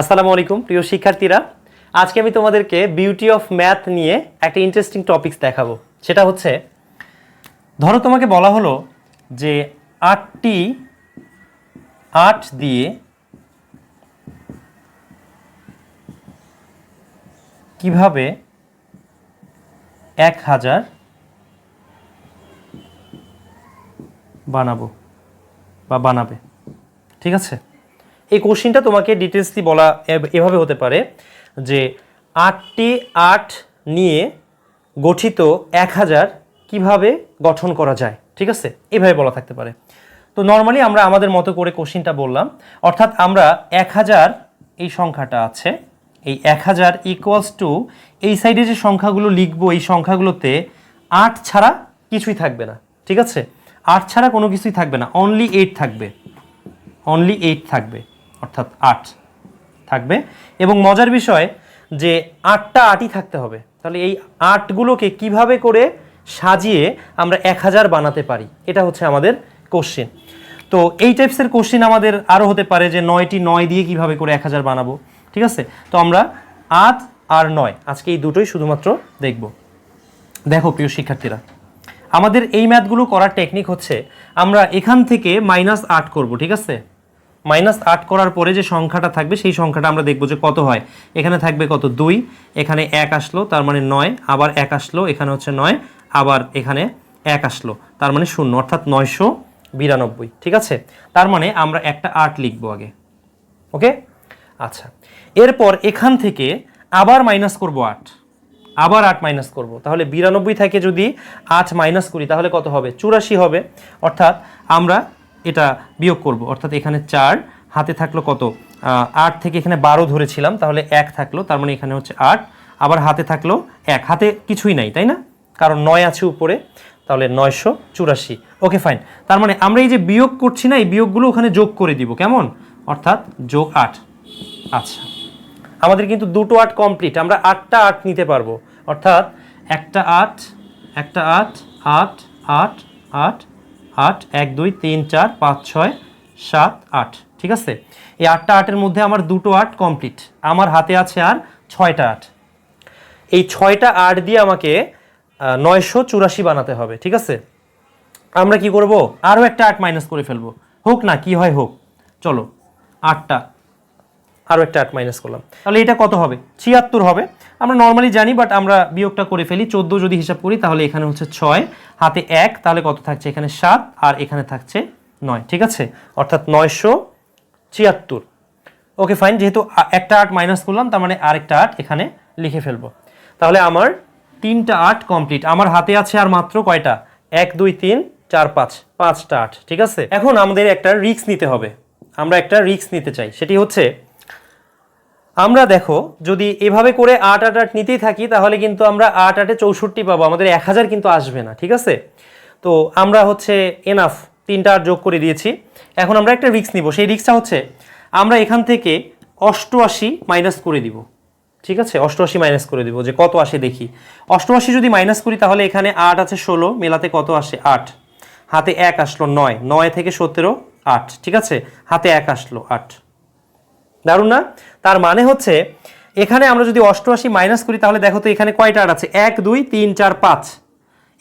আসসালামু আলাইকুম প্রিয় শিক্ষার্থীরা, আজকে আমি তোমাদেরকে বিউটি অফ ম্যাথ নিয়ে একটা ইন্টারেস্টিং টপিকস দেখাবো। সেটা হচ্ছে, ধরো তোমাকে বলা হলো যে 8টি 8 দিয়ে কিভাবে 1000 বানাবো বা বানাবে। ঠিক আছে, এই কোশ্চিনটা তোমাকে ডিটেলসলি বলা এভাবে হতে পারে যে 8টি 8 নিয়ে গঠিত 1000 কিভাবে গঠন করা যায়। ঠিক আছে, এভাবে বলা থাকতে পারে। তো নর্মালি আমরা আমাদের মতো করে কোশ্চিনটা বললাম, অর্থাৎ আমরা 1000 এই সংখ্যাটা আছে, এই 1000 ইকুয়ালস টু এই সাইডে যে সংখ্যাগুলো লিখবো, এই সংখ্যাগুলোতে 8 ছাড়া কিছুই থাকবে না। ঠিক আছে, 8 ছাড়া কোনো কিছুই থাকবে না, অনলি 8 থাকবে, অনলি 8 থাকবে, অর্থাৎ 8 থাকবে। এবং মজার বিষয় যে 8টা 8ই থাকতে হবে। তাহলে এই 8গুলোকে কিভাবে করে সাজিয়ে আমরা 1000 বানাতে পারি, এটা হচ্ছে আমাদের কোশ্চেন। তো এই টাইপসের কোশ্চেন আমাদের আরও হতে পারে যে 9টি 9 দিয়ে কিভাবে করে 1000 বানাবো। ঠিক আছে, তো আমরা 8 আর 9 আজকে এই দুটোই শুধুমাত্র দেখব। দেখো প্রিয় শিক্ষার্থীরা, আমাদের এই ম্যাথগুলো করার টেকনিক হচ্ছে, আমরা এখান থেকে -8 করব। ঠিক আছে, -8 করার পরে যে সংখ্যাটা থাকবে সেই সংখ্যাটা আমরা দেখব যে কত হয়। এখানে থাকবে কত, 2, এখানে 1 আসলো তার মানে 9, আবার 1 আসলো এখানে হচ্ছে 9, আবার এখানে 1 আসলো তার মানে 0, অর্থাৎ 992। ঠিক আছে, তার মানে আমরা একটা 8 লিখব আগে। ওকে, আচ্ছা, এরপর এখান থেকে আবার মাইনাস করব 8, আবার 8 মাইনাস করব। তাহলে 92 থেকে যদি 8 মাইনাস করি তাহলে কত হবে, 84 হবে। অর্থাৎ আমরা এটা বিয়োগ করব, অর্থাৎ এখানে 4, হাতে থাকলো কত, 8 থেকে এখানে 12 ধরেছিলাম, তাহলে 1 থাকলো, তার মানে এখানে হচ্ছে 8, আবার হাতে থাকলো 1, হাতে কিছুই নাই তাই না, কারণ 9 আছে উপরে, তাহলে 984। ওকে ফাইন, তার মানে আমরা এই যে বিয়োগ করছি না, এই বিয়োগগুলো ওখানে যোগ করে দিব, কেমন, অর্থাৎ যোগ 8। আচ্ছা, আমাদের কিন্তু দুটো 8 কমপ্লিট, আমরা 8টা 8 নিতে পারবো, অর্থাৎ একটা 8, একটা 8, 8, 8, 8, 8, 1 2 3 4 5 6 7 8। ঠিক আছে, এই 8টা 8-এর মধ্যে আমার দুটো 8 কমপ্লিট, আমার হাতে আছে আর 6টা 8। এই 6টা 8 দিয়ে আমাকে 984 বানাতে হবে। ঠিক আছে, আমরা কি করব, আরও একটা 8 মাইনাস করে ফেলবো, হোক না কি হয় হোক, চলো 8টা আরও একটা 8 মাইনাস করলাম, তাহলে এটা কত হবে, 76 হবে। আমরা নর্মালি জানি, বাট আমরা বিয়োগটা করে ফেলি। 14 যদি হিসাব করি তাহলে এখানে হচ্ছে 6, হাতে 1, তাহলে কত থাকছে, এখানে 7, আর এখানে থাকছে 9। ঠিক আছে, অর্থাৎ 976। ওকে ফাইন, যেহেতু একটা 8 মাইনাস করলাম তার মানে আরেকটা 8 এখানে লিখে ফেলবো। তাহলে আমার 3টা 8 কমপ্লিট, আমার হাতে আছে আর মাত্র কয়টা, 1 2 3 4 5, 5টা 8। ঠিক আছে, এখন আমাদের একটা রিস্ক নিতে হবে, আমরা একটা রিস্ক নিতে চাই। সেটি হচ্ছে, আমরা দেখো যদি এভাবে করে 8 8 8 নিতেই থাকি তাহলে কিন্তু আমরা 8 8 64 পাবো, আমাদের 1000 কিন্তু আসবে না। ঠিক আছে, তো আমরা হচ্ছে এনাফ 3টা 8 যোগ করে দিয়েছি। এখন আমরা একটা রিস্ক নিব, সেই রিস্কটা হচ্ছে আমরা এখান থেকে 88 মাইনাস করে দিব। ঠিক আছে, 88 মাইনাস করে দিব, যে কত আসে দেখি। 88 যদি মাইনাস করি তাহলে এখানে 8 আছে 16, মেলাতে কত আসে 8, হাতে 1 আসলো 9, 9 থেকে 17 8। ঠিক আছে, হাতে 1 আসলো 8। দারুণ না, তার মানে হচ্ছে এখানে আমরা যদি 88 মাইনাস করি তাহলে দেখো তো এখানে কয়টা 8 আছে, 1 2 3 4 5,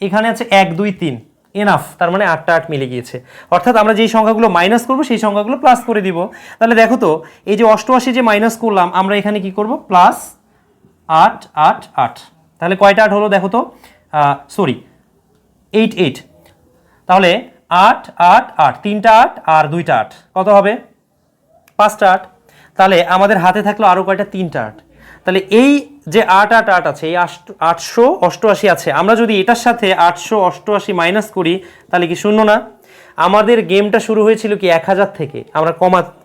এখানে আছে 1 2 3, এনাফ, তার মানে 8টা 8 মিলে গিয়েছে। অর্থাৎ আমরা যেই সংখ্যাগুলো মাইনাস করব সেই সংখ্যাগুলো প্লাস করে দিব। তাহলে দেখো তো এই যে 88 যে মাইনাস করলাম, আমরা এখানে কি করব, প্লাস 8 8 8, তাহলে কয়টা 8 হলো দেখো তো, সরি 8 8, তাহলে 8 8 8, 3টা 8 আর 2টা 8, কত হবে, 5টা 8। তাহলে আমাদের হাতে থাকলো আরও কয়টা, 3টা 8। তাহলে এই যে 8 8 8 আছে, এই 888 আছে, আমরা যদি এটার সাথে 888 মাইনাস করি তাহলে কি শূন্য না। আমাদের গেমটা শুরু হয়েছিল কি 1000 থেকে, আমরা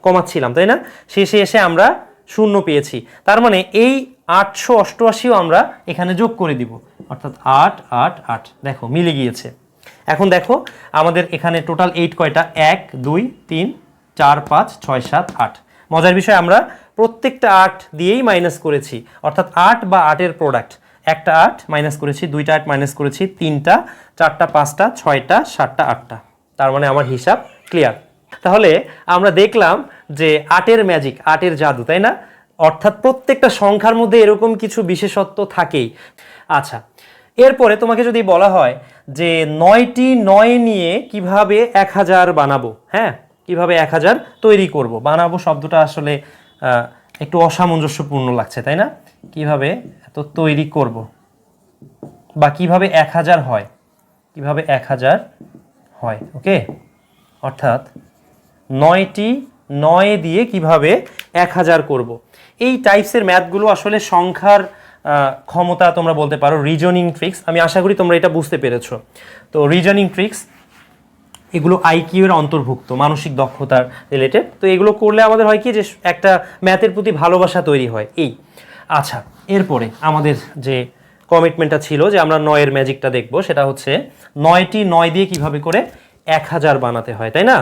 কমাচ্ছিলাম তাই না, শেষে এসে আমরা শূন্য পেয়েছি, তার মানে এই 888ও আমরা এখানে যোগ করে দিব, অর্থাৎ 8 8 8, দেখো মিলে গিয়েছে। এখন দেখো আমাদের এখানে টোটাল 8 কয়টা, 1 2 3 4 5 6 7 8। মজার বিষয়, আমরা প্রত্যেকটা 8 দিয়েই মাইনাস করেছি, অর্থাৎ 8 বা 8-এর প্রোডাক্ট, একটা 8 মাইনাস করেছি, 2টা 8 মাইনাস করেছি, 3টা 4টা 5টা 6টা 7টা 8টা, তার মানে আমার হিসাব ক্লিয়ার। তাহলে আমরা দেখলাম যে 8-এর ম্যাজিক, 8-এর জাদু, তাই না, অর্থাৎ প্রত্যেকটা সংখ্যার মধ্যে এরকম কিছু বিশেষত্ব থাকেই। আচ্ছা, এরপরে তোমাকে যদি বলা হয় যে 9টি 9 নিয়ে কিভাবে 1000 বানাবো, হ্যাঁ, কিভাবে 1000 তৈরি করব। বানাবো শব্দটা আসলে একটু অসামঞ্জস্যপূর্ণ লাগছে, তাই না? কিভাবে এত তৈরি করব বা কিভাবে 1000 হয়, কিভাবে 1000 হয়, ওকে। অর্থাৎ 9টি 9 দিয়ে কিভাবে 1000 করব। এই টাইপসের ম্যাথগুলো আসলে সংখ্যার ক্ষমতা তোমরা বলতে পারো, রিজনিং ট্রিক্স। আমি আশা করি তোমরা এটা বুঝতে পেরেছো। তো রিজনিং ট্রিক্স এগুলো আইকিউ এর অন্তর্ভুক্ত, মানসিক দক্ষতার রিলেটেড। তো এগুলো করলে আমাদের হয় কি যে একটা ম্যাথের প্রতি ভালোবাসা তৈরি হয় এই। আচ্ছা, এরপরে আমাদের যে কমিটমেন্টটা ছিল যে আমরা 9 এর ম্যাজিকটা দেখব, সেটা হচ্ছে 9টি 9 দিয়ে কিভাবে করে 1000 বানাতে হয়, তাই না?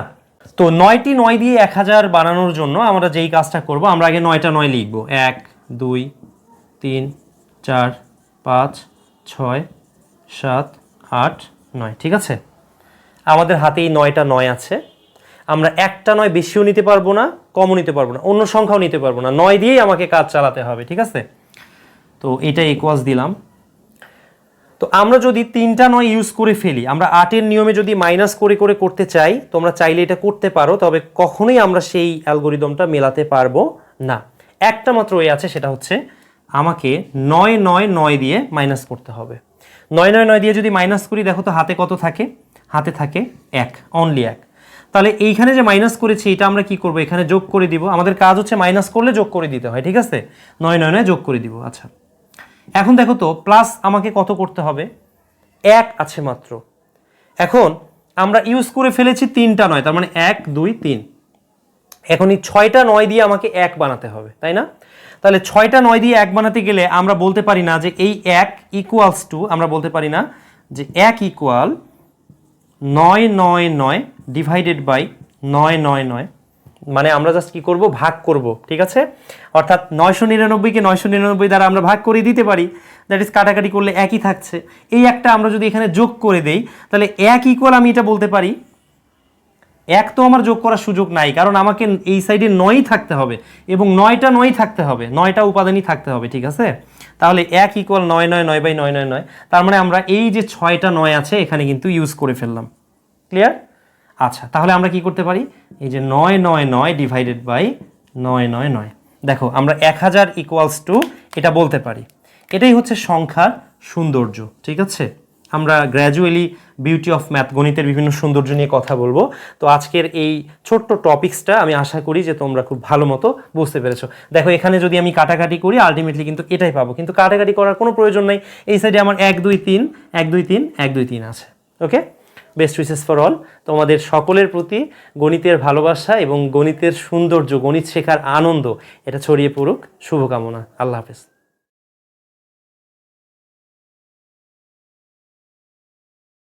তো 9টি 9 দিয়ে 1000 বানানোর জন্য আমরা যেই কাজটা করব, আমরা আগে 9টা 9 লিখব। 1 2 3 4 5 6 7 8 9, ঠিক আছে? আমাদের হাতেই 9টা 9 আছে। আমরা একটা 9 বেশিও নিতে পারবো না, কমও নিতে পারবো না, অন্য সংখ্যাও নিতে পারবো না, 9 দিয়েই আমাকে কাজ চালাতে হবে, ঠিক আছে? তো এটা ইকুয়ালস দিলাম। তো আমরা যদি 3টা 9 ইউজ করে ফেলি, আমরা 8-এর নিয়মে যদি মাইনাস করে করে করতে চাই, তোমরা চাইলে এটা করতে পারো, তবে কখনোই আমরা সেই অ্যালগোরিদমটা মেলাতে পারবো না। একটা মাত্র ওয়ে আছে, সেটা হচ্ছে আমাকে 9 9 9 দিয়ে মাইনাস করতে হবে। 9 9 9 দিয়ে যদি মাইনাস করি, দেখো তো হাতে কত থাকে? হাতে থাকে 1, অনলি 1। তাহলে এইখানে যে মাইনাস করেছি এটা আমরা কি করব? এখানে যোগ করে দিব। আমাদের কাজ হচ্ছে মাইনাস করলে যোগ করে দিতে হয়, ঠিক আছে? 9 9 9 যোগ করে দিব। আচ্ছা, এখন দেখো তো প্লাস আমাকে কত করতে হবে? 1 আছে মাত্র। এখন আমরা ইউজ করে ফেলেছি 3টা 9, তার মানে 1 2 3। এখন এই 6টা 9 দিয়ে আমাকে 1 বানাতে হবে, তাই না? তাহলে 6টা 9 দিয়ে 1 বানাতে গেলে আমরা বলতে পারি না যে এই 1 ইকুয়ালস টু, আমরা বলতে পারি না যে 1 ইকুয়াল 9 9 9 ডিভাইডেড বাই 9 9 9। মানে আমরা জাস্ট কি করব? ভাগ করব, ঠিক আছে? অর্থাৎ 999কে 999 দ্বারা আমরা ভাগ করে দিতে পারি, দ্যাট ইজ কাটাকাটি করলে একই থাকছে। এই একটা আমরা যদি এখানে যোগ করে দেই, তাহলে 1 ইকুয়াল আমি এটা বলতে পারি 1 তো আমার যোগ করার সুযোগ নাই, কারণ আমাকে এই সাইডে 9ই থাকতে হবে এবং 9টা 9ই থাকতে হবে, 9টা উপাদানই থাকতে হবে, ঠিক আছে? তাহলে 1 ইকুয়াল 9 9 9 বাই 9 9 9। তার মানে আমরা এই যে 6টা 9 আছে এখানে কিন্তু ইউজ করে ফেললাম। ক্লিয়ার? আচ্ছা, তাহলে আমরা কি করতে পারি? এই যে 9 9 9 ডিভাইডেড বাই 9 9 9, দেখো আমরা 1000 ইকুয়ালস টু এটা বলতে পারি। এটাই হচ্ছে সংখ্যার সৌন্দর্য, ঠিক আছে? আমরা গ্র্যাজুয়ালি বিউটি অফ ম্যাথ, গণিতের বিভিন্ন সৌন্দর্য নিয়ে কথা বলবো। তো আজকের এই ছোট্ট টপিক্সটা আমি আশা করি যে তোমরা খুব ভালো মতো বুঝতে পেরেছো। দেখো এখানে যদি আমি কাটাকাটি করি, আলটিমেটলি কিন্তু এটাই পাবো, কিন্তু কাটাকাটি করার কোনো প্রয়োজন নেই। এই সাইডে আমার 1 2 3 1 2 3 1 2 3 আছে। ওকে, বেস্ট উইশেস ফর অল। তোমাদের সকলের প্রতি গণিতের ভালোবাসা এবং গণিতের সৌন্দর্য, গণিত শেখার আনন্দ এটা ছড়িয়ে পড়ুক। শুভকামনা। আল্লাহ হাফেজ।